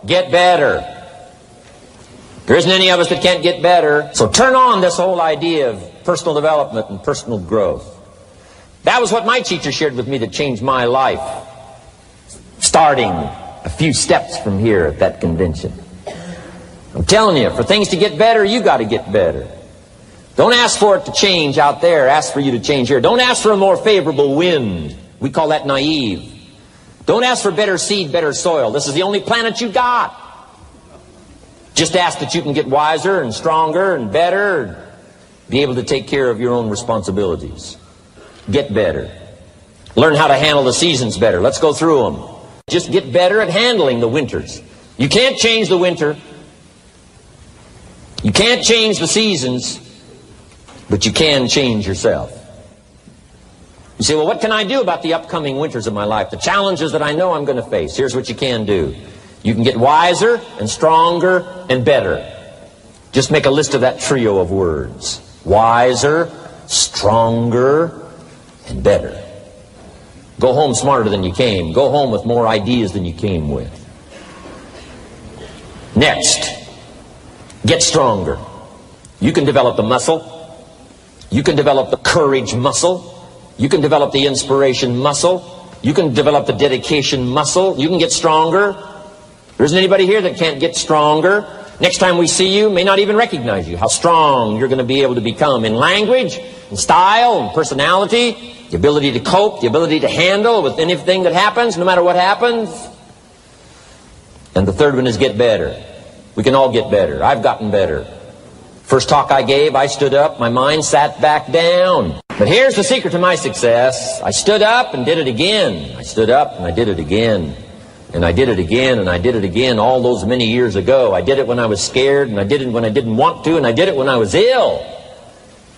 Get better. There isn't any of us that can't get better. So turn on this whole idea of personal development and personal growth. That was what my teacher shared with me that changed my life, starting a few steps from here at that convention. I'm telling you, for things to get better, you got to get better. Don't ask for it to change out there. Ask for you to change here. Don't ask for a more favorable wind. We call that naive. Don't ask for better seed, better soil. This is the only planet you got. Just ask that you can get wiser and stronger and better and be able to take care of your own responsibilities. Get better. Learn how to handle the seasons better. Let's go through them. Just get better at handling the winters. You can't change the winter. You can't change the seasons, but you can change yourself. You say, well, what can I do about the upcoming winters of my life? The challenges that I know I'm going to face. Here's what you can do. You can get wiser and stronger and better. Just make a list of that trio of words. Wiser, stronger, and better. Go home smarter than you came. Go home with more ideas than you came with. Next, get stronger. You can develop the muscle. You can develop the courage muscle. You can develop the inspiration muscle. You can develop the dedication muscle. You can get stronger. There isn't anybody here that can't get stronger. Next time we see you, may not even recognize you. How strong you're going to be able to become in language, in style, in personality, the ability to cope, the ability to handle with anything that happens, no matter what happens. And the third one is get better. We can all get better. I've gotten better. First talk I gave, I stood up, my mind sat back down. But here's the secret to my success. I stood up and did it again. I stood up and I did it again. And I did it again, and I did it again all those many years ago. I did it when I was scared, and I did it when I didn't want to, and I did it when I was ill.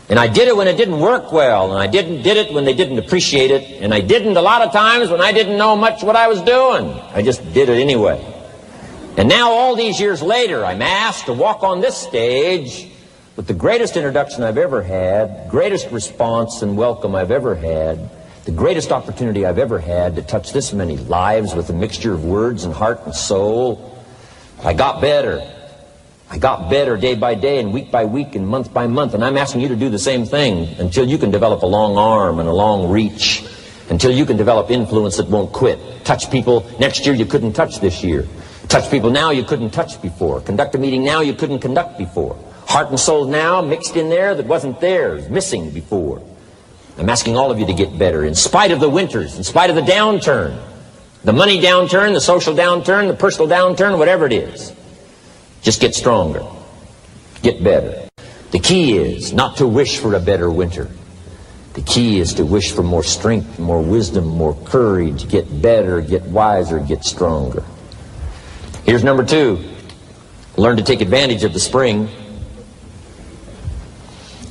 And I did it when it didn't work well, and I did it when they didn't appreciate it, and I didn't a lot of times when I didn't know much what I was doing. I just did it anyway. And now all these years later, I'm asked to walk on this stage with the greatest introduction I've ever had, greatest response and welcome I've ever had, the greatest opportunity I've ever had to touch this many lives with a mixture of words and heart and soul. I got better. I got better day by day and week by week and month by month. And I'm asking you to do the same thing until you can develop a long arm and a long reach. Until you can develop influence that won't quit. Touch people next year you couldn't touch this year. Touch people now you couldn't touch before. Conduct a meeting now you couldn't conduct before. Heart and soul now mixed in there that wasn't there, missing before. I'm asking all of you to get better in spite of the winters, in spite of the downturn, the money downturn, the social downturn, the personal downturn, whatever it is. Just get stronger. Get better. The key is not to wish for a better winter. The key is to wish for more strength, more wisdom, more courage, get better, get wiser, get stronger. Here's number 2. Learn to take advantage of the spring.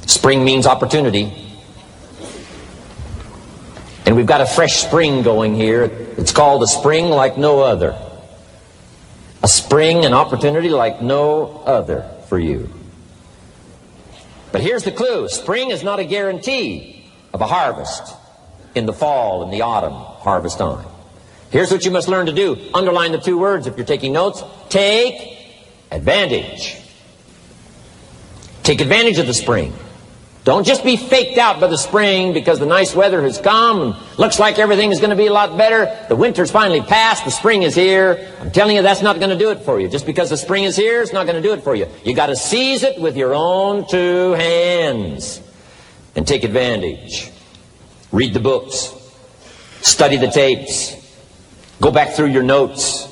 Spring means opportunity. And we've got a fresh spring going here. It's called a spring like no other. A spring, an opportunity like no other for you. But here's the clue. Spring is not a guarantee of a harvest in the fall and the autumn harvest time. Here's what you must learn to do. Underline the 2 words if you're taking notes. Take advantage. Take advantage of the spring. Don't just be faked out by the spring because the nice weather has come and looks like everything is going to be a lot better. The winter's finally passed. The spring is here. I'm telling you, that's not going to do it for you. Just because the spring is here, it's not going to do it for you. You got to seize it with your own 2 hands and take advantage. Read the books. Study the tapes. Go back through your notes.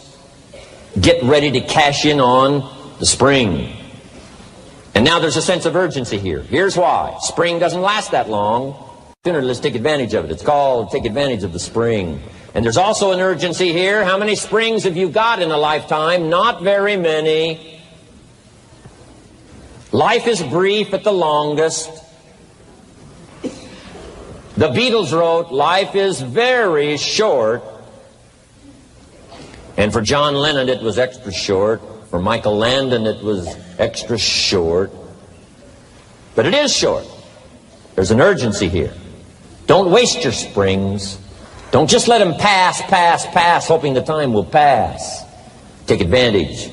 Get ready to cash in on the spring. And now there's a sense of urgency here. Here's why. Spring doesn't last that long. Let's take advantage of it. It's called take advantage of the spring. And there's also an urgency here. How many springs have you got in a lifetime? Not very many. Life is brief at the longest. The Beatles wrote, life is very short. And for John Lennon, it was extra short. For Michael Landon, it was extra short. But it is short. There's an urgency here. Don't waste your springs. Don't just let them pass, hoping the time will pass. Take advantage.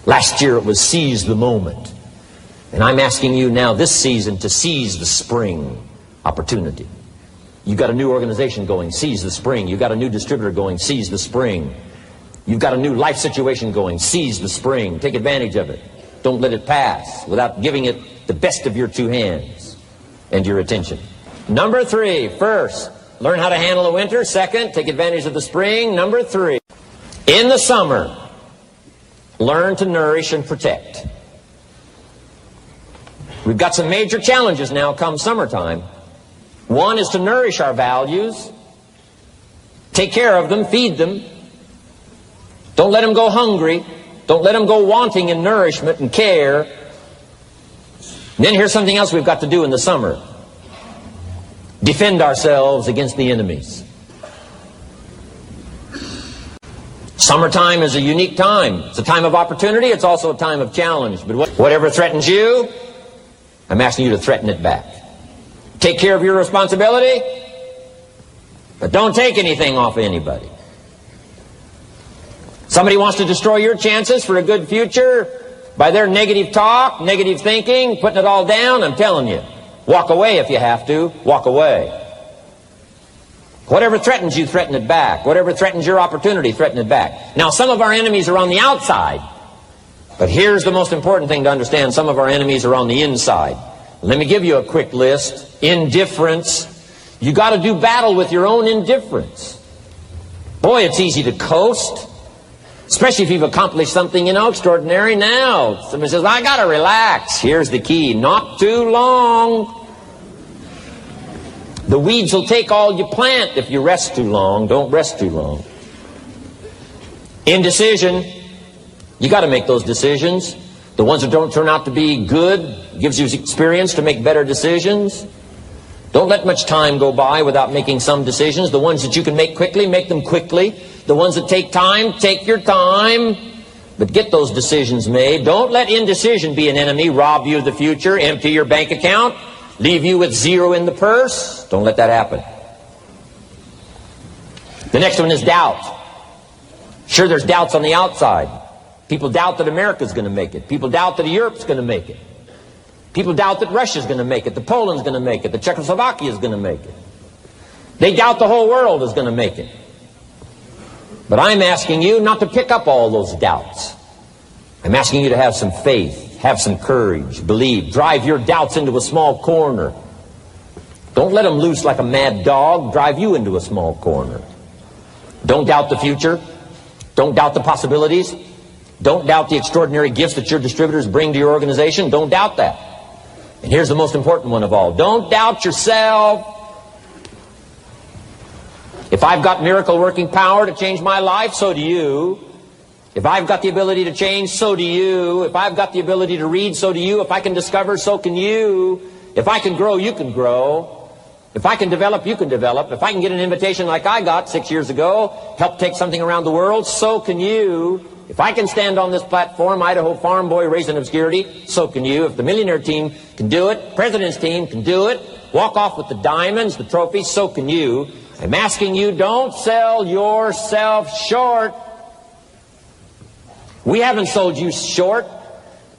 Last year it was seize the moment. And I'm asking you now this season to seize the spring opportunity. You've got a new organization going, seize the spring. You've got a new distributor going, seize the spring. You've got a new life situation going, seize the spring. Take advantage of it. Don't let it pass without giving it the best of your two hands and your attention. Number 3, first, learn how to handle the winter. Second, take advantage of the spring. Number 3, in the summer, learn to nourish and protect. We've got some major challenges now come summertime. One is to nourish our values. Take care of them, feed them. Don't let them go hungry. Don't let them go wanting in nourishment and care. And then here's something else we've got to do in the summer. Defend ourselves against the enemies. Summertime is a unique time. It's a time of opportunity. It's also a time of challenge. But whatever threatens you, I'm asking you to threaten it back. Take care of your responsibility, but don't take anything off of anybody. Somebody wants to destroy your chances for a good future by their negative talk, negative thinking, putting it all down. I'm telling you, walk away if you have to. Walk away. Whatever threatens you, threaten it back. Whatever threatens your opportunity, threaten it back. Now, some of our enemies are on the outside. But here's the most important thing to understand. Some of our enemies are on the inside. Let me give you a quick list. Indifference. You got to do battle with your own indifference. Boy, it's easy to coast. Especially if you've accomplished something, extraordinary. Now, somebody says, I got to relax. Here's the key. Not too long. The weeds will take all you plant if you rest too long. Don't rest too long. Indecision. You got to make those decisions. The ones that don't turn out to be good gives you experience to make better decisions. Don't let much time go by without making some decisions. The ones that you can make quickly, make them quickly. The ones that take time, take your time. But get those decisions made. Don't let indecision be an enemy, rob you of the future, empty your bank account, leave you with zero in the purse. Don't let that happen. The next one is doubt. Sure, there's doubts on the outside. People doubt that America's going to make it. People doubt that Europe's going to make it. People doubt that Russia's going to make it, that Poland's going to make it, that Czechoslovakia's going to make it. They doubt the whole world is going to make it. But I'm asking you not to pick up all those doubts. I'm asking you to have some faith, have some courage, believe, drive your doubts into a small corner. Don't let them loose like a mad dog, drive you into a small corner. Don't doubt the future. Don't doubt the possibilities. Don't doubt the extraordinary gifts that your distributors bring to your organization. Don't doubt that. And here's the most important one of all. Don't doubt yourself. If I've got miracle working power to change my life, so do you. If I've got the ability to change, so do you. If I've got the ability to read, so do you. If I can discover, so can you. If I can grow, you can grow. If I can develop, you can develop. If I can get an invitation like I got 6 years ago, help take something around the world, so can you. If I can stand on this platform, Idaho farm boy raised in obscurity, so can you. If the millionaire team can do it, president's team can do it, walk off with the diamonds, the trophies, so can you. I'm asking you, don't sell yourself short. We haven't sold you short.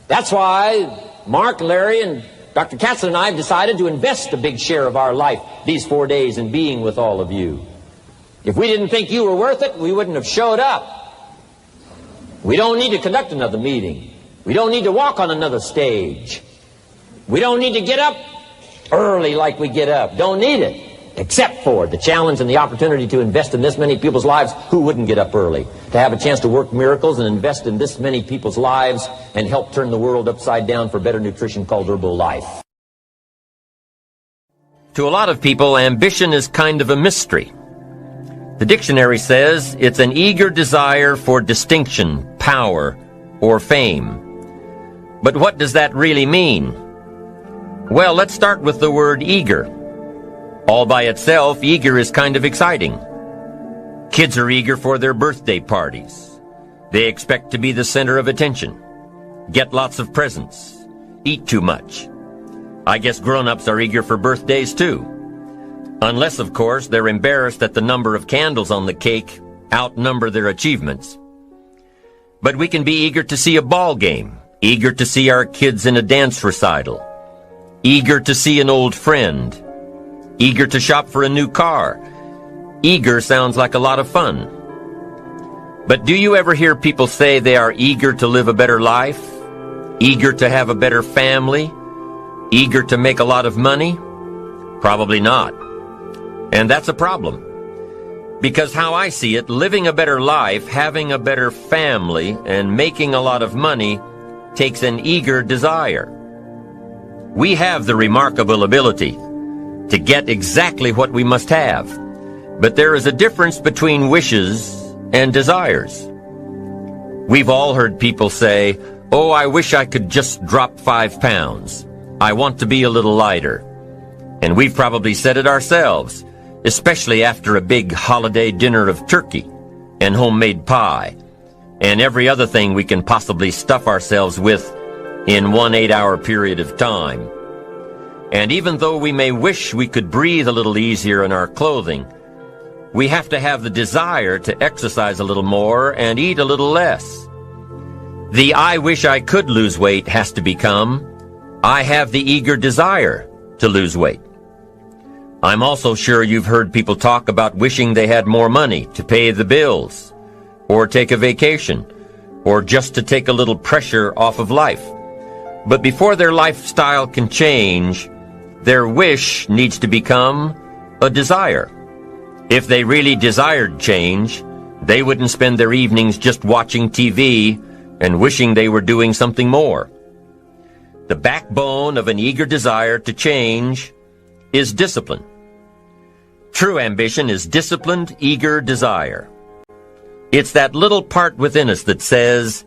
That's why Mark, Larry, and Dr. Katzler and I have decided to invest a big share of our life these 4 days in being with all of you. If we didn't think you were worth it, we wouldn't have showed up. We don't need to conduct another meeting. We don't need to walk on another stage. We don't need to get up early like we get up. Don't need it. Except for the challenge and the opportunity to invest in this many people's lives who wouldn't get up early. To have a chance to work miracles and invest in this many people's lives and help turn the world upside down for better nutrition called Herbalife. To a lot of people, ambition is kind of a mystery. The dictionary says it's an eager desire for distinction, power, or fame. But what does that really mean? Well, let's start with the word eager. All by itself, eager is kind of exciting. Kids are eager for their birthday parties. They expect to be the center of attention, get lots of presents, eat too much. I guess grown-ups are eager for birthdays too. Unless, of course, they're embarrassed that the number of candles on the cake outnumber their achievements. But we can be eager to see a ball game, eager to see our kids in a dance recital, eager to see an old friend, eager to shop for a new car. Eager sounds like a lot of fun. But do you ever hear people say they are eager to live a better life, eager to have a better family, eager to make a lot of money? Probably not. And that's a problem. Because how I see it, living a better life, having a better family, and making a lot of money takes an eager desire. We have the remarkable ability to get exactly what we must have. But there is a difference between wishes and desires. We've all heard people say, "Oh, I wish I could just drop 5 pounds. I want to be a little lighter." And we've probably said it ourselves, especially after a big holiday dinner of turkey and homemade pie and every other thing we can possibly stuff ourselves with in one 8-hour period of time. And even though we may wish we could breathe a little easier in our clothing, we have to have the desire to exercise a little more and eat a little less. The "I wish I could lose weight" has to become, "I have the eager desire to lose weight." I'm also sure you've heard people talk about wishing they had more money to pay the bills, or take a vacation, or just to take a little pressure off of life. But before their lifestyle can change, their wish needs to become a desire. If they really desired change, they wouldn't spend their evenings just watching TV and wishing they were doing something more. The backbone of an eager desire to change is discipline. True ambition is disciplined, eager desire. It's that little part within us that says,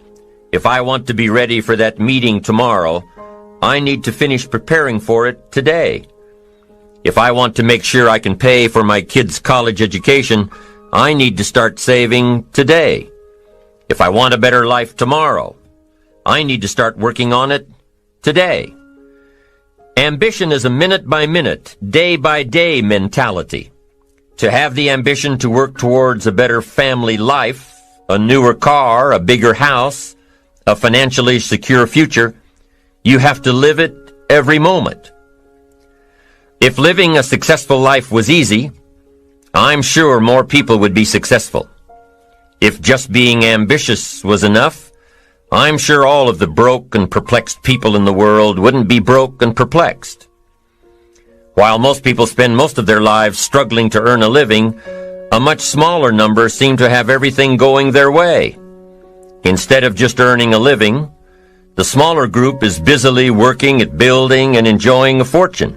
if I want to be ready for that meeting tomorrow, I need to finish preparing for it today. If I want to make sure I can pay for my kids' college education, I need to start saving today. If I want a better life tomorrow, I need to start working on it today. Ambition is a minute-by-minute, day-by-day mentality. To have the ambition to work towards a better family life, a newer car, a bigger house, a financially secure future, you have to live it every moment. If living a successful life was easy, I'm sure more people would be successful. If just being ambitious was enough, I'm sure all of the broke and perplexed people in the world wouldn't be broke and perplexed. While most people spend most of their lives struggling to earn a living, a much smaller number seem to have everything going their way. Instead of just earning a living, the smaller group is busily working at building and enjoying a fortune.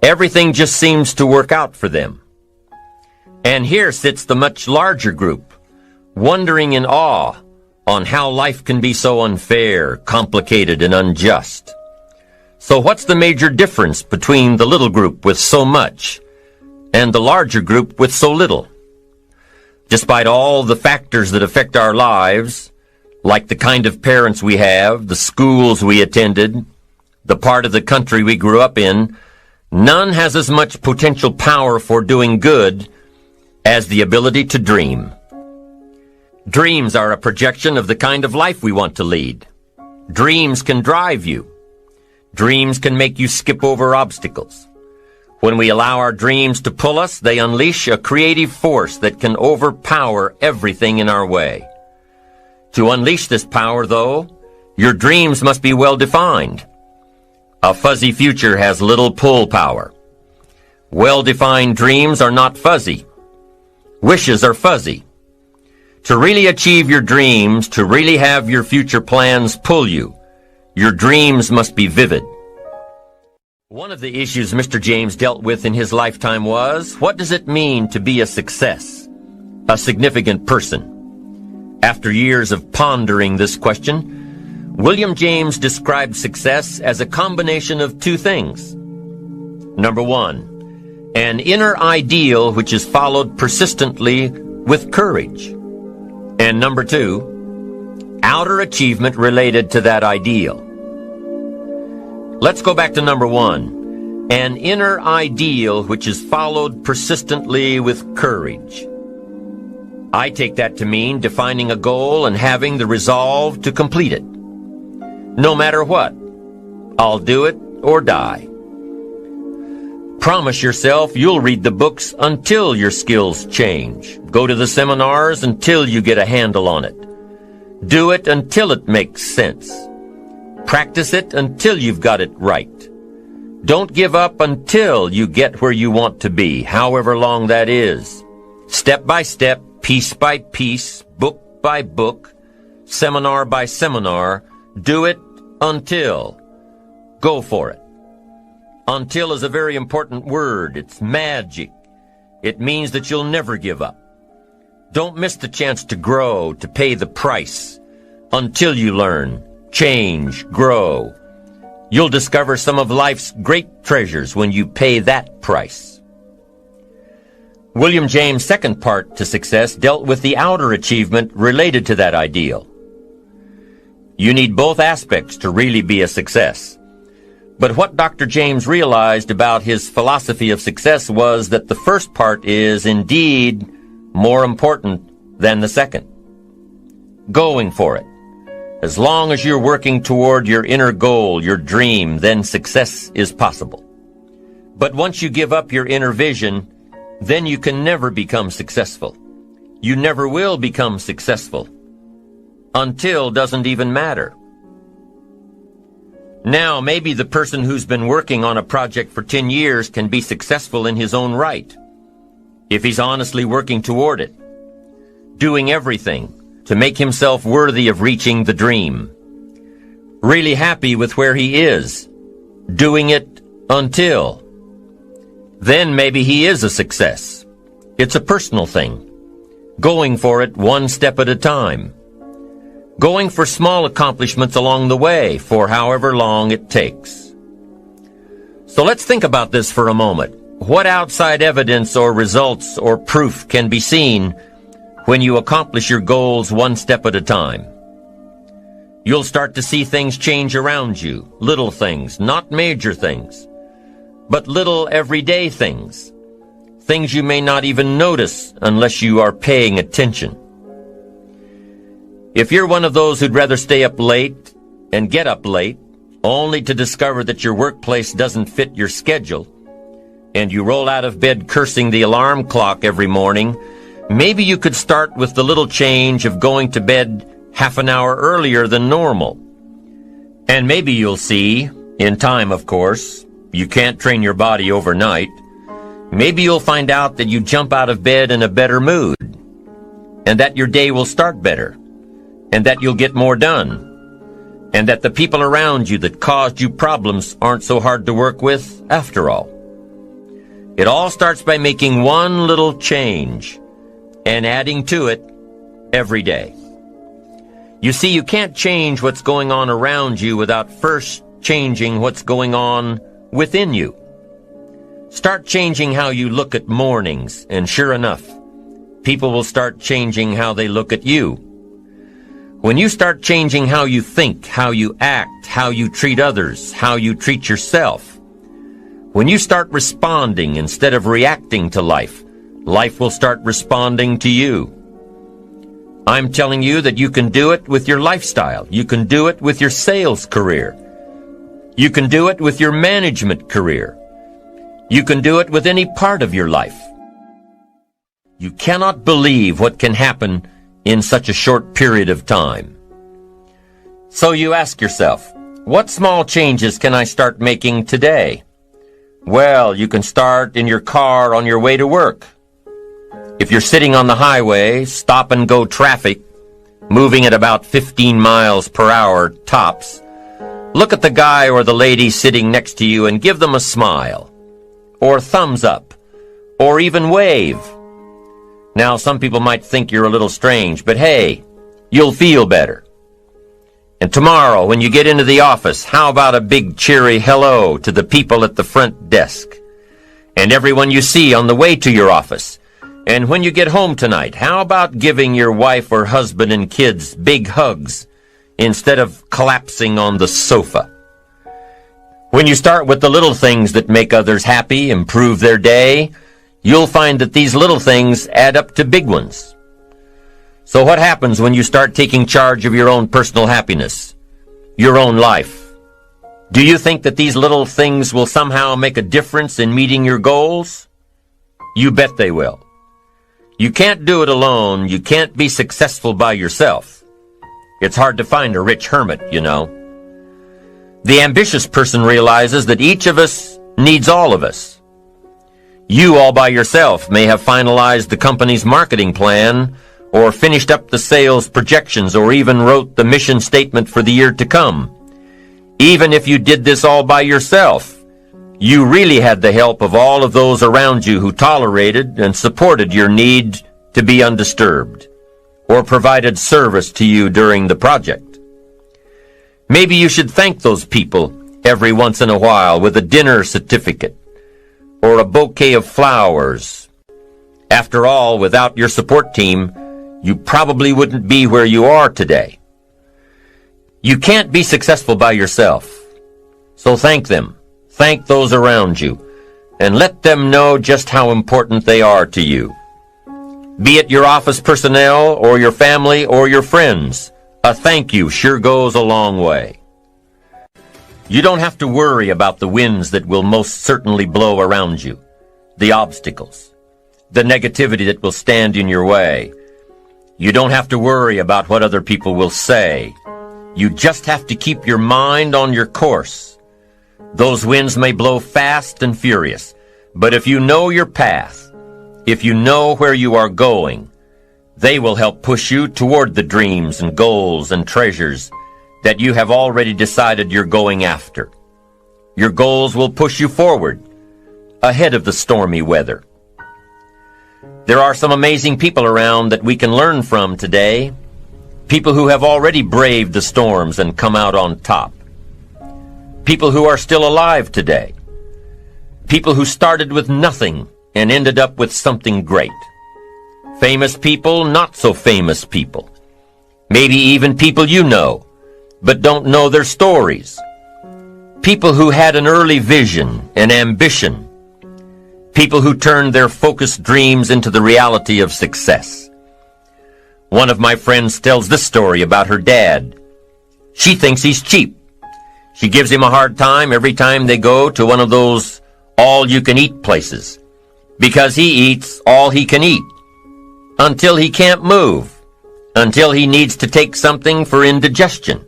Everything just seems to work out for them. And here sits the much larger group, wondering in awe on how life can be so unfair, complicated, and unjust. So what's the major difference between the little group with so much and the larger group with so little? Despite all the factors that affect our lives, like the kind of parents we have, the schools we attended, the part of the country we grew up in, none has as much potential power for doing good as the ability to dream. Dreams are a projection of the kind of life we want to lead. Dreams can drive you. Dreams can make you skip over obstacles. When we allow our dreams to pull us, they unleash a creative force that can overpower everything in our way. To unleash this power, though, your dreams must be well defined. A fuzzy future has little pull power. Well-defined dreams are not fuzzy. Wishes are fuzzy. To really achieve your dreams, to really have your future plans pull you, your dreams must be vivid. One of the issues Mr. James dealt with in his lifetime was, what does it mean to be a success, a significant person? After years of pondering this question, William James described success as a combination of two things. Number one, an inner ideal which is followed persistently with courage. And number two, outer achievement related to that ideal. Let's go back to number one, an inner ideal which is followed persistently with courage. I take that to mean defining a goal and having the resolve to complete it. No matter what, I'll do it or die. Promise yourself you'll read the books until your skills change. Go to the seminars until you get a handle on it. Do it until it makes sense. Practice it until you've got it right. Don't give up until you get where you want to be, however long that is. Step by step, piece by piece, book by book, seminar by seminar, do it until. Go for it. Until is a very important word. It's magic. It means that you'll never give up. Don't miss the chance to grow, to pay the price. Until you learn, change, grow. You'll discover some of life's great treasures when you pay that price. William James' second part to success dealt with the outer achievement related to that ideal. You need both aspects to really be a success. But what Dr. James realized about his philosophy of success was that the first part is indeed more important than the second. Going for it. As long as you're working toward your inner goal, your dream, then success is possible. But once you give up your inner vision, then you can never become successful. You never will become successful. Until doesn't even matter. Now, maybe the person who's been working on a project for 10 years can be successful in his own right, if he's honestly working toward it, doing everything to make himself worthy of reaching the dream, really happy with where he is, doing it until. Then maybe he is a success. It's a personal thing, going for it one step at a time. Going for small accomplishments along the way for however long it takes. So let's think about this for a moment. What outside evidence or results or proof can be seen when you accomplish your goals one step at a time? You'll start to see things change around you, little things, not major things, but little everyday things, things you may not even notice unless you are paying attention. If you're one of those who'd rather stay up late and get up late, only to discover that your workplace doesn't fit your schedule, and you roll out of bed cursing the alarm clock every morning, maybe you could start with the little change of going to bed half an hour earlier than normal. And maybe you'll see, in time of course, you can't train your body overnight, maybe you'll find out that you jump out of bed in a better mood, and that your day will start better, and that you'll get more done, and that the people around you that caused you problems aren't so hard to work with after all. It all starts by making one little change and adding to it every day. You see, you can't change what's going on around you without first changing what's going on within you. Start changing how you look at mornings, and sure enough, people will start changing how they look at you. When you start changing how you think, how you act, how you treat others, how you treat yourself, when you start responding instead of reacting to life, life will start responding to you. I'm telling you that you can do it with your lifestyle. You can do it with your sales career. You can do it with your management career. You can do it with any part of your life. You cannot believe what can happen in such a short period of time. So you ask yourself, what small changes can I start making today? Well, you can start in your car on your way to work. If you're sitting on the highway, stop-and-go traffic, moving at about 15 miles per hour tops, look at the guy or the lady sitting next to you and give them a smile, or thumbs up, or even wave. Now, some people might think you're a little strange, but hey, you'll feel better. And tomorrow, when you get into the office, how about a big cheery hello to the people at the front desk, and everyone you see on the way to your office? And when you get home tonight, how about giving your wife or husband and kids big hugs instead of collapsing on the sofa? When you start with the little things that make others happy, improve their day, you'll find that these little things add up to big ones. So what happens when you start taking charge of your own personal happiness, your own life? Do you think that these little things will somehow make a difference in meeting your goals? You bet they will. You can't do it alone. You can't be successful by yourself. It's hard to find a rich hermit, you know. The ambitious person realizes that each of us needs all of us. You all by yourself may have finalized the company's marketing plan, or finished up the sales projections, or even wrote the mission statement for the year to come. Even if you did this all by yourself, you really had the help of all of those around you who tolerated and supported your need to be undisturbed, or provided service to you during the project. Maybe you should thank those people every once in a while with a dinner certificate or a bouquet of flowers. After all, without your support team, you probably wouldn't be where you are today. You can't be successful by yourself, so thank them. Thank those around you, and let them know just how important they are to you. Be it your office personnel or your family or your friends, a thank you sure goes a long way. You don't have to worry about the winds that will most certainly blow around you, the obstacles, the negativity that will stand in your way. You don't have to worry about what other people will say. You just have to keep your mind on your course. Those winds may blow fast and furious, but if you know your path, if you know where you are going, they will help push you toward the dreams and goals and treasures that you have already decided you're going after. Your goals will push you forward, ahead of the stormy weather. There are some amazing people around that we can learn from today, people who have already braved the storms and come out on top, people who are still alive today, people who started with nothing and ended up with something great, famous people, not so famous people, maybe even people you know, but don't know their stories, people who had an early vision and ambition, people who turned their focused dreams into the reality of success. One of my friends tells this story about her dad. She thinks he's cheap. She gives him a hard time every time they go to one of those all-you-can-eat places, because he eats all he can eat, until he can't move, until he needs to take something for indigestion.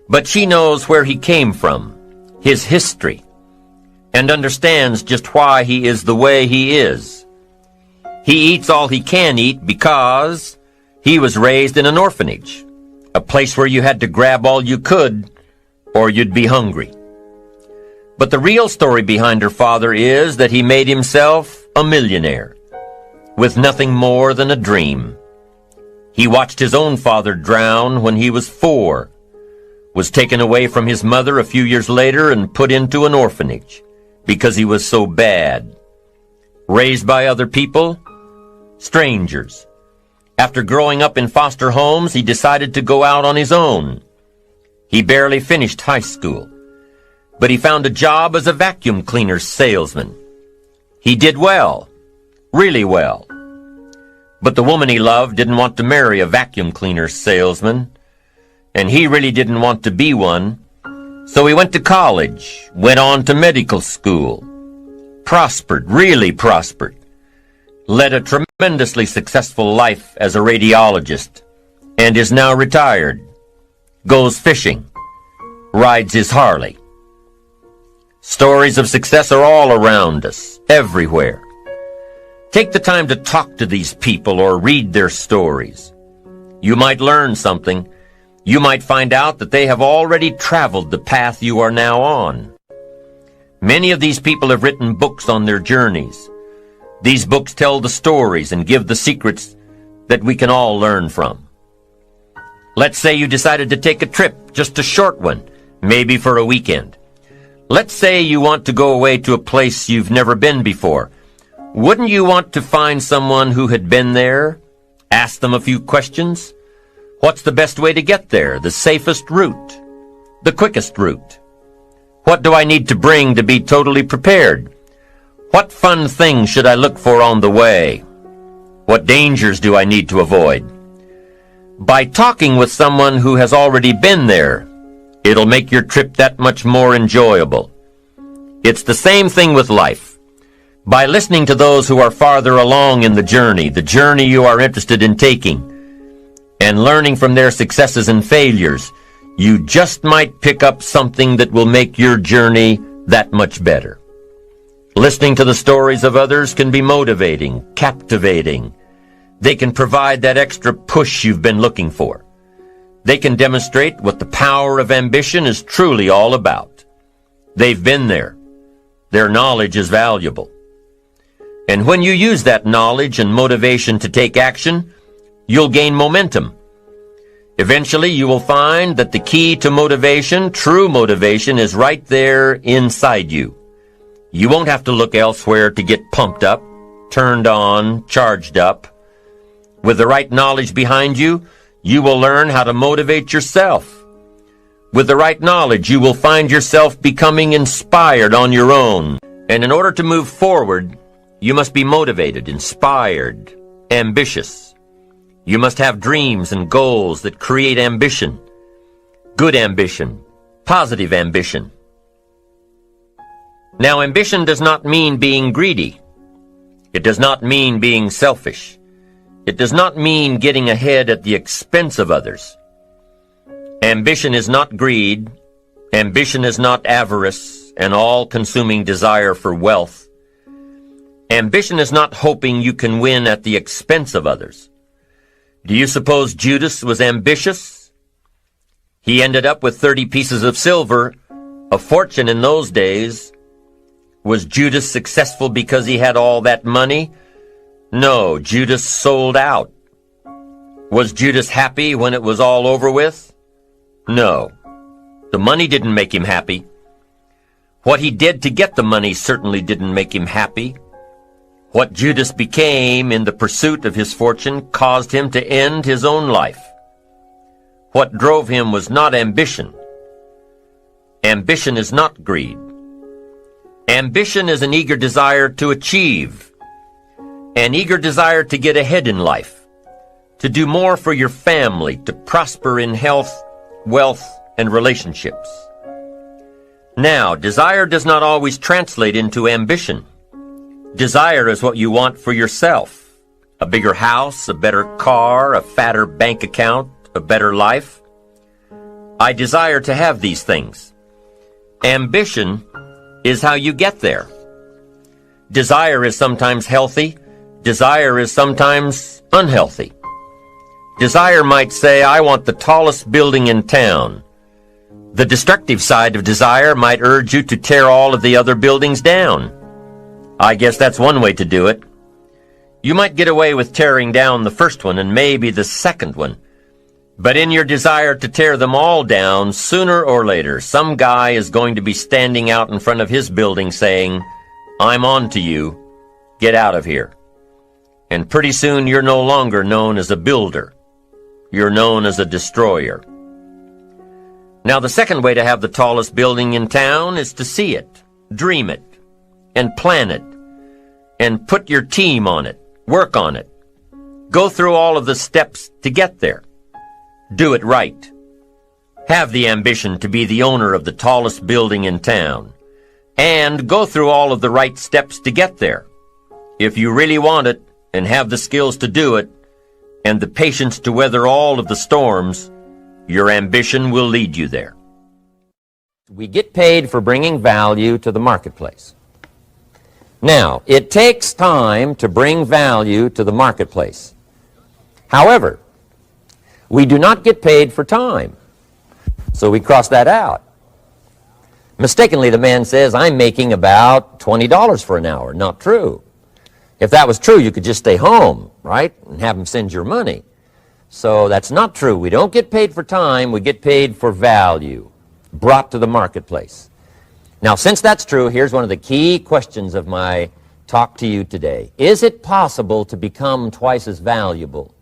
But she knows where he came from, his history, and understands just why he is the way he is. He eats all he can eat because he was raised in an orphanage, a place where you had to grab all you could or you'd be hungry. But the real story behind her father is that he made himself a millionaire with nothing more than a dream. He watched his own father drown when he was 4, was taken away from his mother a few years later and put into an orphanage because he was so bad. Raised by other people, strangers. After growing up in foster homes, he decided to go out on his own. He barely finished high school, but he found a job as a vacuum cleaner salesman. He did well, really well. But the woman he loved didn't want to marry a vacuum cleaner salesman, and he really didn't want to be one. So he went to college, went on to medical school, prospered, really prospered, led a tremendously successful life as a radiologist, and is now retired, goes fishing, rides his Harley. Stories of success are all around us, everywhere. Take the time to talk to these people or read their stories. You might learn something. You might find out that they have already traveled the path you are now on. Many of these people have written books on their journeys. These books tell the stories and give the secrets that we can all learn from. Let's say you decided to take a trip, just a short one, maybe for a weekend. Let's say you want to go away to a place you've never been before. Wouldn't you want to find someone who had been there? Ask them a few questions? What's the best way to get there? The safest route? The quickest route? What do I need to bring to be totally prepared? What fun things should I look for on the way? What dangers do I need to avoid? By talking with someone who has already been there, it'll make your trip that much more enjoyable. It's the same thing with life. By listening to those who are farther along in the journey you are interested in taking, and learning from their successes and failures, you just might pick up something that will make your journey that much better. Listening to the stories of others can be motivating, captivating. They can provide that extra push you've been looking for. They can demonstrate what the power of ambition is truly all about. They've been there. Their knowledge is valuable. And when you use that knowledge and motivation to take action, you'll gain momentum. Eventually, you will find that the key to motivation, true motivation, is right there inside you. You won't have to look elsewhere to get pumped up, turned on, charged up. With the right knowledge behind you, you will learn how to motivate yourself. With the right knowledge, you will find yourself becoming inspired on your own. And in order to move forward, you must be motivated, inspired, ambitious. You must have dreams and goals that create ambition. Good ambition, positive ambition. Now, ambition does not mean being greedy. It does not mean being selfish. It does not mean getting ahead at the expense of others. Ambition is not greed. Ambition is not avarice, an all-consuming desire for wealth. Ambition is not hoping you can win at the expense of others. Do you suppose Judas was ambitious? He ended up with 30 pieces of silver, a fortune in those days. Was Judas successful because he had all that money? No, Judas sold out. Was Judas happy when it was all over with? No. The money didn't make him happy. What he did to get the money certainly didn't make him happy. What Judas became in the pursuit of his fortune caused him to end his own life. What drove him was not ambition. Ambition is not greed. Ambition is an eager desire to achieve, an eager desire to get ahead in life, to do more for your family, to prosper in health, wealth, and relationships. Now, desire does not always translate into ambition. Desire is what you want for yourself. A bigger house, a better car, a fatter bank account, a better life. I desire to have these things. Ambition is how you get there. Desire is sometimes healthy. Desire is sometimes unhealthy. Desire might say, I want the tallest building in town. The destructive side of desire might urge you to tear all of the other buildings down. I guess that's one way to do it. You might get away with tearing down the first one and maybe the second one. But in your desire to tear them all down, sooner or later, some guy is going to be standing out in front of his building saying, I'm on to you. Get out of here. And pretty soon you're no longer known as a builder. You're known as a destroyer. Now, the second way to have the tallest building in town is to see it, dream it, and plan it, and put your team on it, work on it. Go through all of the steps to get there. Do it right. Have the ambition to be the owner of the tallest building in town. And go through all of the right steps to get there. If you really want it, and have the skills to do it, and the patience to weather all of the storms, your ambition will lead you there. We get paid for bringing value to the marketplace. Now, it takes time to bring value to the marketplace. However, we do not get paid for time, so we cross that out. Mistakenly, the man says, I'm making about $20 for an hour. Not true. If that was true, you could just stay home, right, and have him send your money. So that's not true. We don't get paid for time. We get paid for value brought to the marketplace. Now, since that's true, here's one of the key questions of my talk to you today. Is it possible to become twice as valuable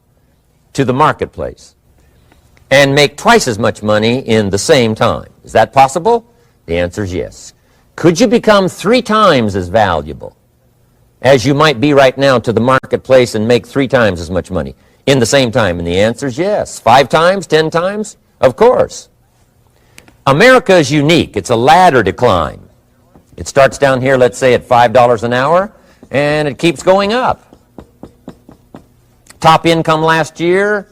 to the marketplace and make twice as much money in the same time? Is that possible? The answer is yes. Could you become 3 times as valuable as you might be right now to the marketplace and make 3 times as much money? in the same time? And the answer is yes. 5 times, 10 times? Of course. America is unique. It's a ladder to climb. It starts down here, let's say, at $5 an hour, and it keeps going up. Top income last year,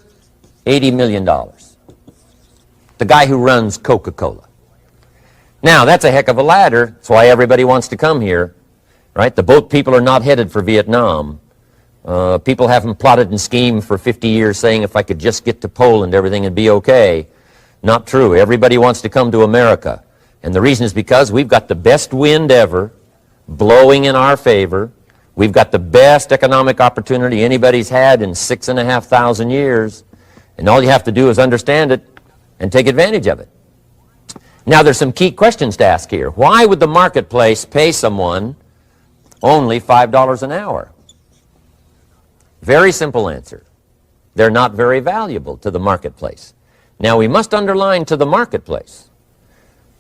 $80 million. The guy who runs Coca-Cola. Now, that's a heck of a ladder. That's why everybody wants to come here, right? The boat people are not headed for Vietnam. People haven't plotted and schemed for 50 years saying if I could just get to Poland, everything would be okay. Not true. Everybody wants to come to America. And the reason is because we've got the best wind ever blowing in our favor. We've got the best economic opportunity anybody's had in 6,500 years. And all you have to do is understand it and take advantage of it. Now, there's some key questions to ask here. Why would the marketplace pay someone only $5 an hour? Very simple answer. They're not very valuable to the marketplace. Now, we must underline to the marketplace.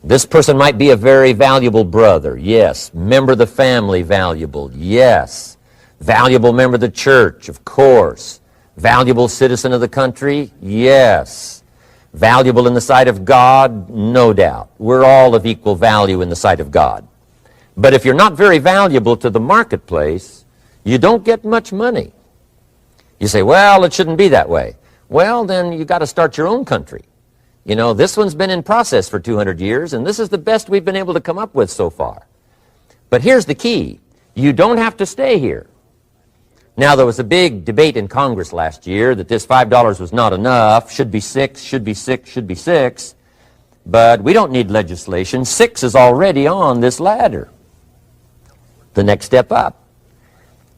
This person might be a very valuable brother, yes. Member of the family, valuable, yes. Valuable member of the church, of course. Valuable citizen of the country, yes. Valuable in the sight of God, no doubt. We're all of equal value in the sight of God. But if you're not very valuable to the marketplace, you don't get much money. You say, well, it shouldn't be that way. Well, then you got to start your own country. You know, this one's been in process for 200 years, and this is the best we've been able to come up with so far. But here's the key. You don't have to stay here. Now, there was a big debate in Congress last year that this $5 was not enough, should be 6, should be 6, should be 6. But we don't need legislation. 6 is already on this ladder. The next step up.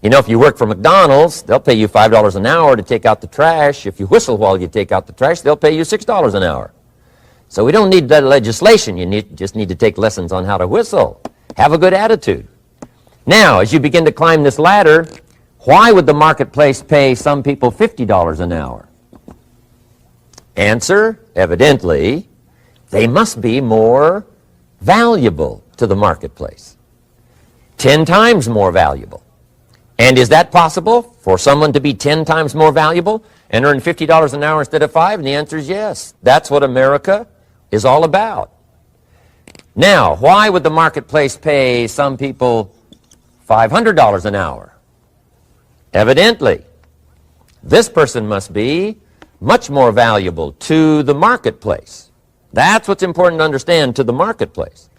You know, if you work for McDonald's, they'll pay you $5 an hour to take out the trash. If you whistle while you take out the trash, they'll pay you $6 an hour. So we don't need that legislation. You just need to take lessons on how to whistle. Have a good attitude. Now, as you begin to climb this ladder, why would the marketplace pay some people $50 an hour? Answer, evidently, they must be more valuable to the marketplace. 10 times more valuable. And is that possible for someone to be 10 times more valuable and earn $50 an hour instead of 5? And the answer is yes. That's what America is all about. Now, why would the marketplace pay some people $500 an hour? Evidently, this person must be much more valuable to the marketplace. That's what's important to understand, to the marketplace.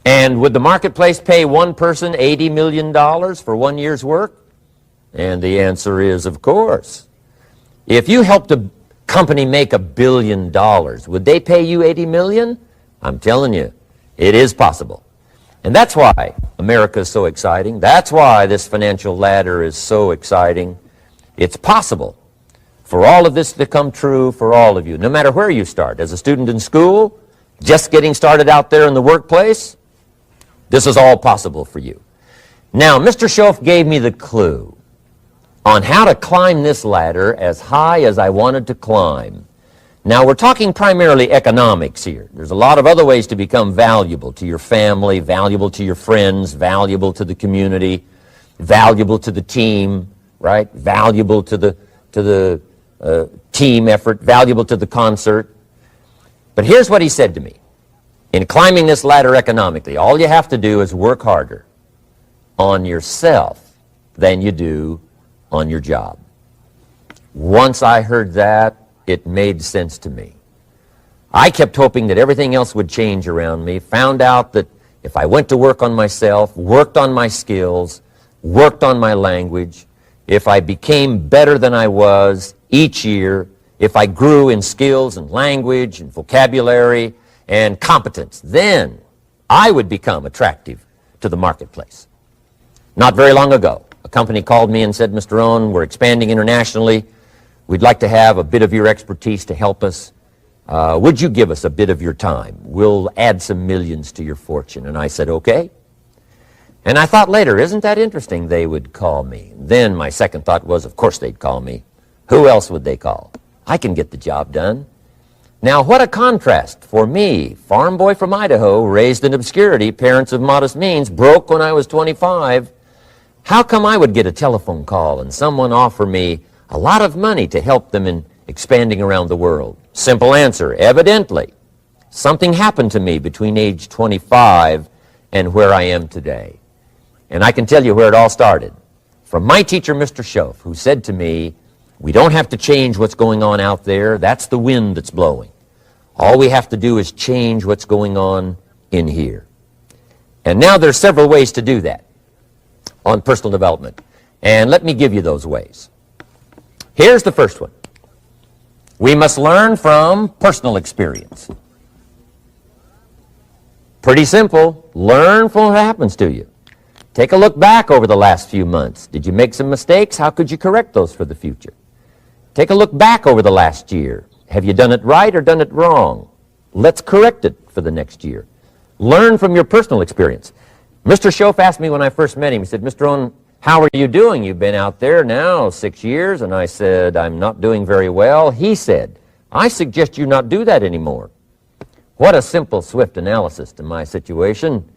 And would the marketplace pay one person $80 million for 1 year's work? And the answer is, of course. If you helped a company make $1 billion, would they pay you $80 million? I'm telling you, it is possible. And that's why America is so exciting. That's why this financial ladder is so exciting. It's possible for all of this to come true for all of you, no matter where you start. As a student in school, just getting started out there in the workplace, this is all possible for you. Now, Mr. Schoaf gave me the clue on how to climb this ladder as high as I wanted to climb. Now, we're talking primarily economics here. There's a lot of other ways to become valuable to your family, valuable to your friends, valuable to the community, valuable to the team, right? Valuable to the team effort, valuable to the concert. But here's what he said to me. In climbing this ladder economically, all you have to do is work harder on yourself than you do on your job. Once I heard that, it made sense to me. I kept hoping that everything else would change around me, found out that if I went to work on myself, worked on my skills, worked on my language, if I became better than I was each year, if I grew in skills and language and vocabulary and competence, then I would become attractive to the marketplace. Not very long ago, a company called me and said, Mr. Rohn, we're expanding internationally. We'd like to have a bit of your expertise to help us. Would you give us a bit of your time? We'll add some millions to your fortune. And I said, okay. And I thought later, isn't that interesting they would call me? Then my second thought was, of course they'd call me. Who else would they call? I can get the job done. Now, what a contrast for me, farm boy from Idaho, raised in obscurity, parents of modest means, broke when I was 25. How come I would get a telephone call and someone offer me a lot of money to help them in expanding around the world. Simple answer, evidently, something happened to me between age 25 and where I am today. And I can tell you where it all started. From my teacher, Mr. Schoaf, who said to me, we don't have to change what's going on out there. That's the wind that's blowing. All we have to do is change what's going on in here. And now there's several ways to do that on personal development. And let me give you those ways. Here's the first one. We must learn from personal experience. Pretty simple. Learn from what happens to you. Take a look back over the last few months. Did you make some mistakes? How could you correct those for the future? Take a look back over the last year. Have you done it right or done it wrong? Let's correct it for the next year. Learn from your personal experience. Mr. Schoaf asked me when I first met him, he said, Mr. Rohn, how are you doing? You've been out there now 6 years. And I said, I'm not doing very well. He said, I suggest you not do that anymore. What a simple, swift analysis to my situation.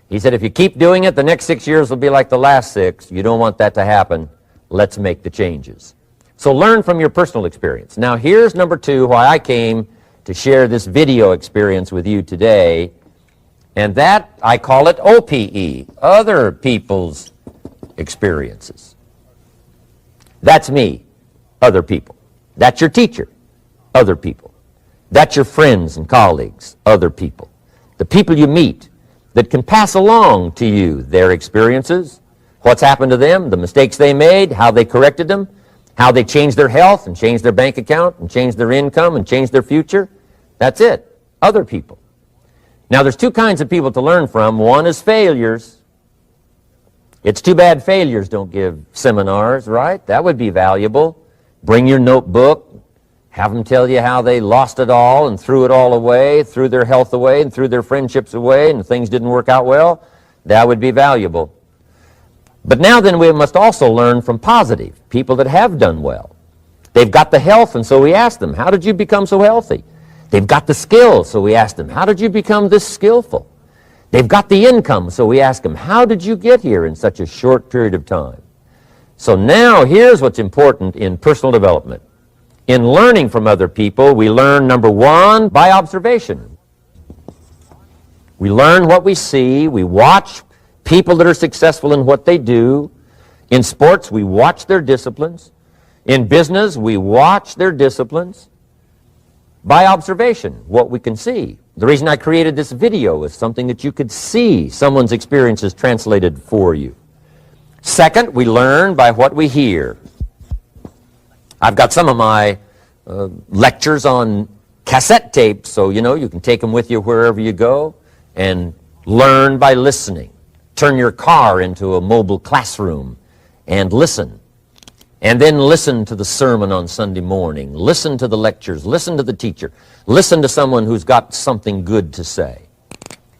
He said, if you keep doing it, the next 6 years will be like the last 6. You don't want that to happen. Let's make the changes. So learn from your personal experience. Now here's number 2, why I came to share this video experience with you today. And that, I call it OPE, other people's experiences. That's me, other people. That's your teacher, other people. That's your friends and colleagues, other people. The people you meet that can pass along to you their experiences, what's happened to them, the mistakes they made, how they corrected them, how they changed their health and changed their bank account and changed their income and changed their future. That's it, other people. Now there's 2 kinds of people to learn from. One is failures. It's too bad failures don't give seminars, right? That would be valuable. Bring your notebook, have them tell you how they lost it all and threw it all away, threw their health away and threw their friendships away and things didn't work out well. That would be valuable. But now then we must also learn from positive, people that have done well. They've got the health, and so we ask them, how did you become so healthy? They've got the skills, so we ask them, how did you become this skillful? They've got the income, so we ask them, how did you get here in such a short period of time? So now here's what's important in personal development. In learning from other people, we learn, number 1, by observation. We learn what we see. We watch people that are successful in what they do. In sports, we watch their disciplines. In business, we watch their disciplines. By observation, what we can see. The reason I created this video is something that you could see someone's experiences translated for you. Second, we learn by what we hear. I've got some of my lectures on cassette tapes, so you can take them with you wherever you go and learn by listening. Turn your car into a mobile classroom and listen. And then listen to the sermon on Sunday morning. Listen to the lectures. Listen to the teacher. Listen to someone who's got something good to say.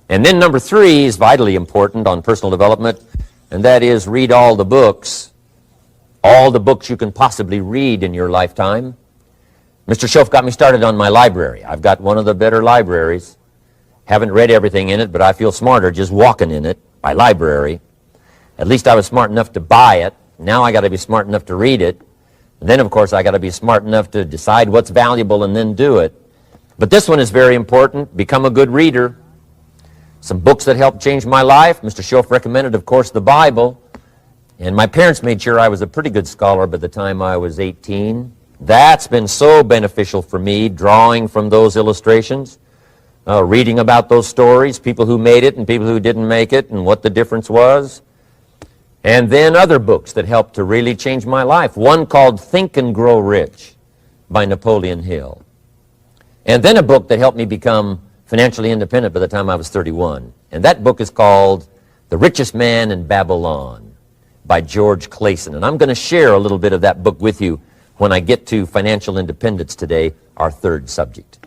And then number 3 is vitally important on personal development, and that is read all the books you can possibly read in your lifetime. Mr. Schoaf got me started on my library. I've got one of the better libraries. Haven't read everything in it, but I feel smarter just walking in it. My library. At least I was smart enough to buy it. Now I got to be smart enough to read it. And then, of course, I got to be smart enough to decide what's valuable and then do it. But this one is very important. Become a good reader. Some books that helped change my life. Mr. Schoaf recommended, of course, the Bible. And my parents made sure I was a pretty good scholar by the time I was 18. That's been so beneficial for me, drawing from those illustrations. Reading about those stories, people who made it and people who didn't make it and what the difference was. And then other books that helped to really change my life. One called Think and Grow Rich by Napoleon Hill. And then a book that helped me become financially independent by the time I was 31. And that book is called The Richest Man in Babylon by George Clason. And I'm going to share a little bit of that book with you when I get to financial independence today, our 3rd subject.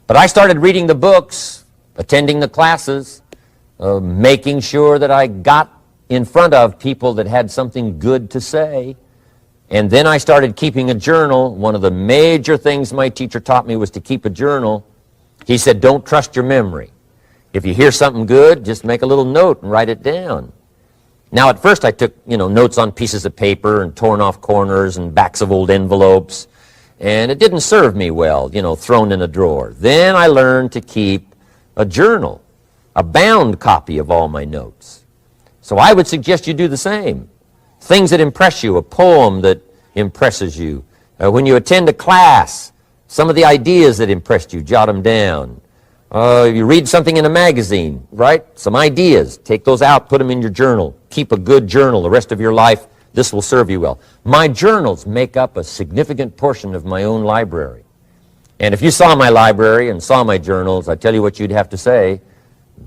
But I started reading the books, attending the classes, making sure that I got in front of people that had something good to say. And then I started keeping a journal. One of the major things my teacher taught me was to keep a journal. He said, don't trust your memory. If you hear something good, just make a little note and write it down. Now, at first I took, notes on pieces of paper and torn off corners and backs of old envelopes, and it didn't serve me well, thrown in a drawer. Then I learned to keep a journal, a bound copy of all my notes. So I would suggest you do the same. Things that impress you, a poem that impresses you. When you attend a class, some of the ideas that impressed you, jot them down. You read something in a magazine, right? Some ideas. Take those out, put them in your journal. Keep a good journal the rest of your life. This will serve you well. My journals make up a significant portion of my own library. And if you saw my library and saw my journals, I tell you what you'd have to say.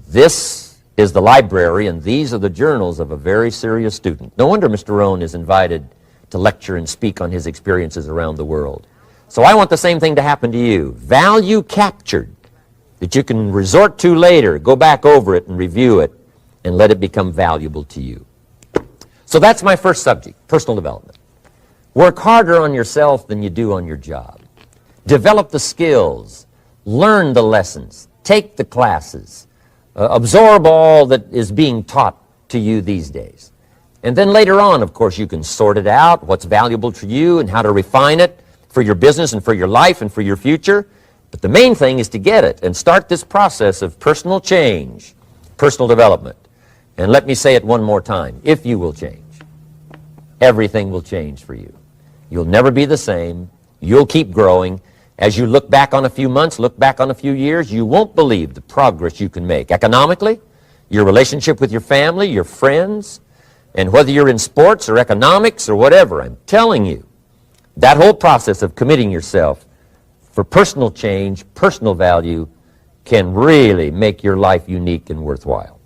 This is the library, and these are the journals of a very serious student. No wonder Mr. Rohn is invited to lecture and speak on his experiences around the world. So I want the same thing to happen to you. Value captured that you can resort to later, go back over it and review it, and let it become valuable to you. So that's my first subject, personal development. Work harder on yourself than you do on your job. Develop the skills, learn the lessons, take the classes, absorb all that is being taught to you these days. And then later on, of course, you can sort it out, what's valuable to you and how to refine it for your business and for your life and for your future. But the main thing is to get it and start this process of personal change, personal development. And let me say it one more time. If you will change, everything will change for you. You'll never be the same. You'll keep growing. As you look back on a few months, look back on a few years, you won't believe the progress you can make. Economically, your relationship with your family, your friends, and whether you're in sports or economics or whatever, I'm telling you, that whole process of committing yourself for personal change, personal value, can really make your life unique and worthwhile.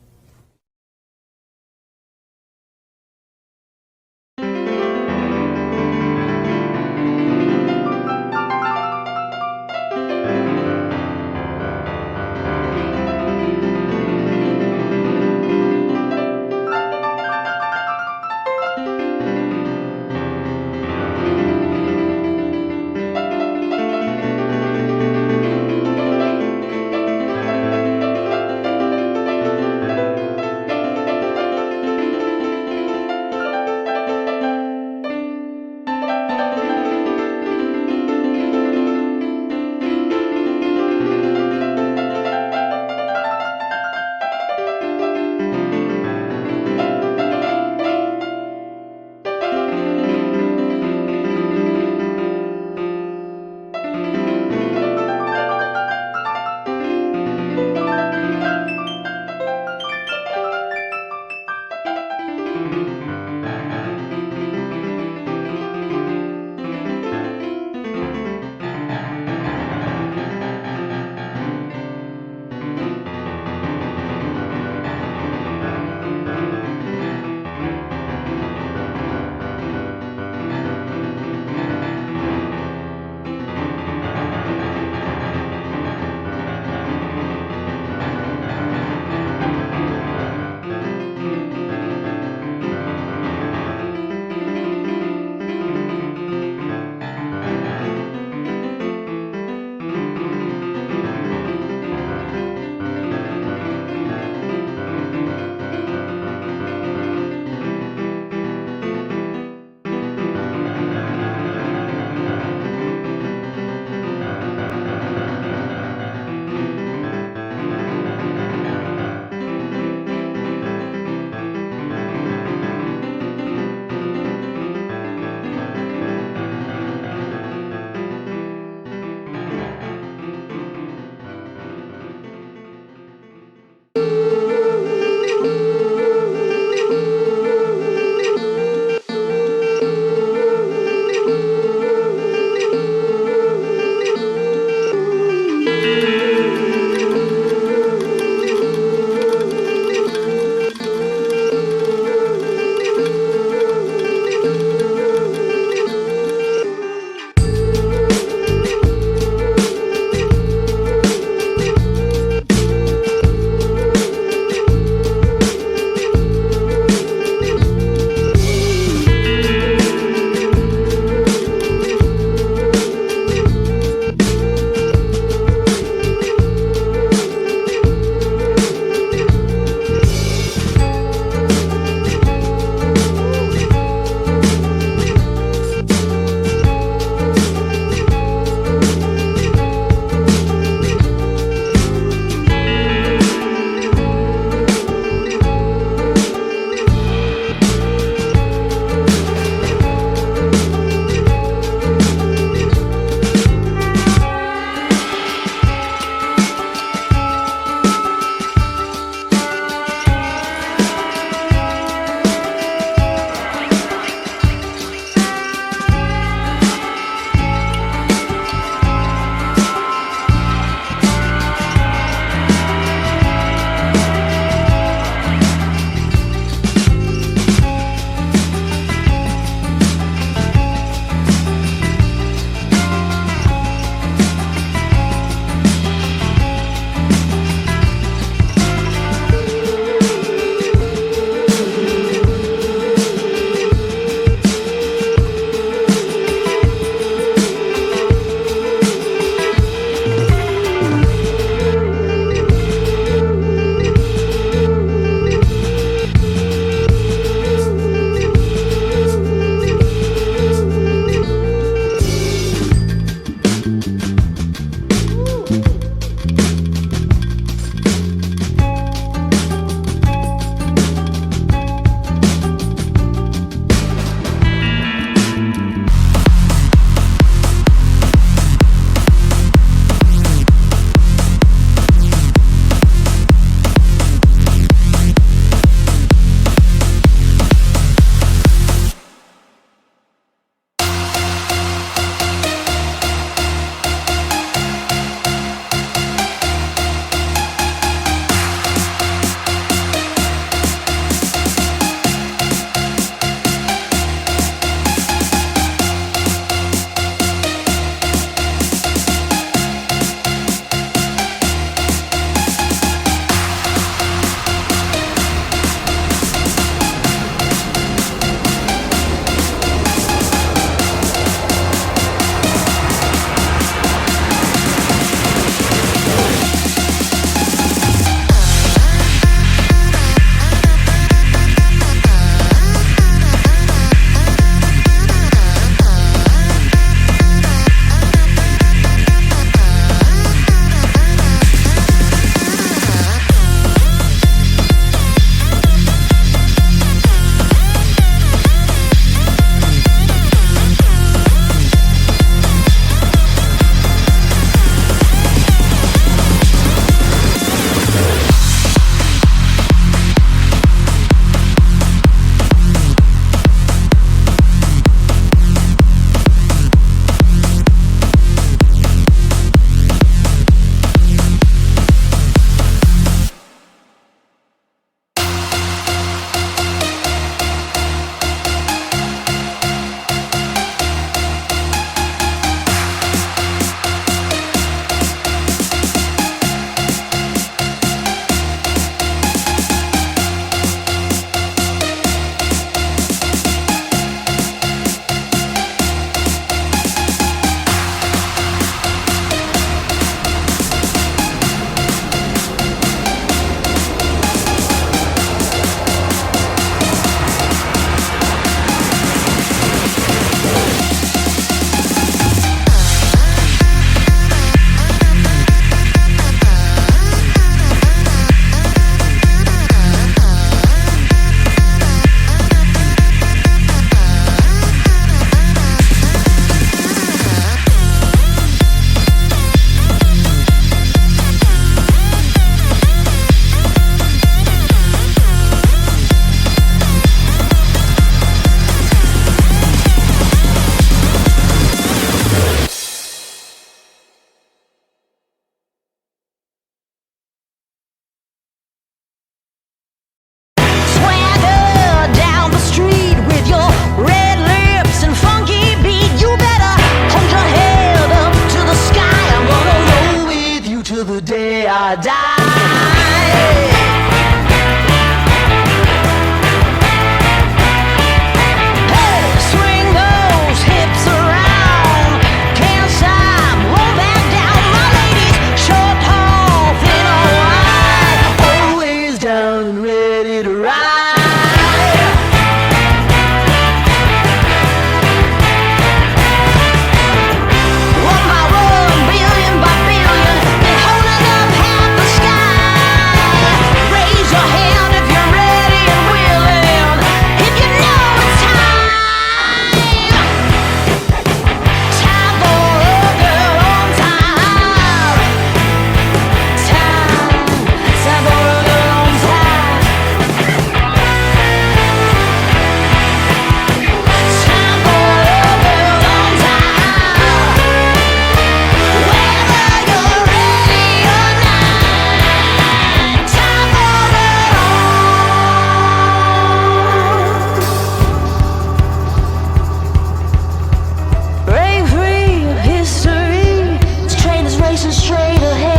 or die. Straight ahead.